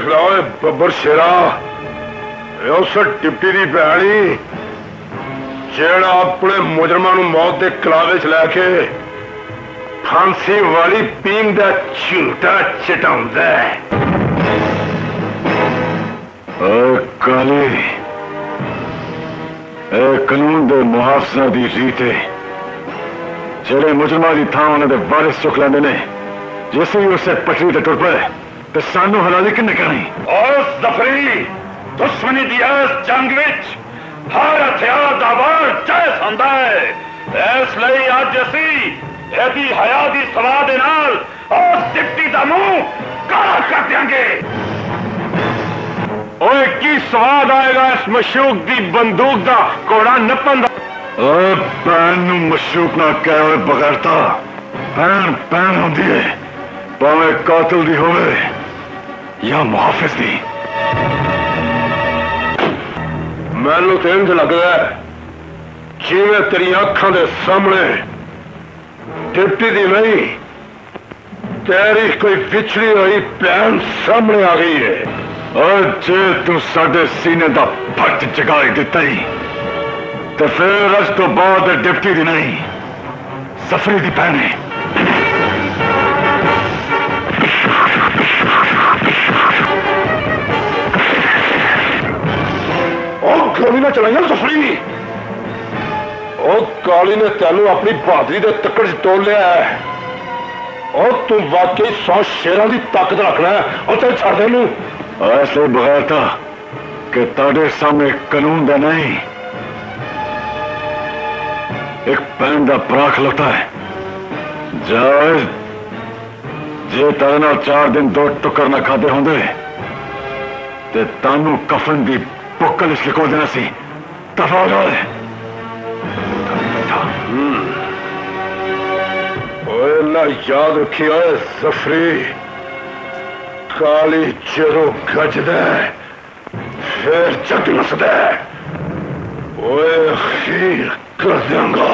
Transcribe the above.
लो बब्बर शेरा, उस डिप्टी की भैनी जेड़ा अपने मुजरमां नूं मौत के कलावे च लैके फांसी वाली पीम दा झूठा चटाउंदा है। काली कानून दे मुहाफजा दी रीत है, जेड़े मुजरमां दी थां उन्हां दे वारिस चुक लैंदे ने। जिस भी उसे पटरी ते टुर पए ते सानू हलाली किन्ने करनी? और जफरी दुश्मनी दी इस जंग विच हर हथियार दा वार जायज हुंदा है। इसलिए अज असीं एदी हया दी सवा दे नाल उस डिप्टी दा मुंह काला कर देंगे। ओए की स्वाद आएगा इस मशूक दी बंदूक दा घोड़ा नप्पन दा। भैन नू मशूक ना कह बगैरता, भैन भैन होंदी है, भावें कातिल दी होवे या मुहाफिज दी। मैनू तो इंज लगदा है जिवें तेरी अखां दे सामने डिप्टी दी नहीं तेरी कोई बिछड़ी हुई भैन सामने आ गई है। और जे तू साडे सीने दा फट जगाई दिता ही तो फिर अज तो बाद डिप्टी दी नहीं सफरी दी भैन है। गोली ना चलाइया सफरी नहीं। काली ने तेनू अपनी बहादुरी के तकड़ च तोड़ लिया है। और तू वाकई 100 शेरां की ताकत रखना है और चल छड़ दे नू। ऐसे बगैर था कि ताड़े सामने कानून दा नहीं एक पैन दा भरा खलोता है। जायज जे तारे नाल 4 दिन 2 टुकर ना खादे होंदे ते तानू कफन दी बुक्कल इस लिखो देना सी। दफा हो ना याद रखी है जफरी, काली जदों गजद फिर जग नसद। अखीर कर देंगा।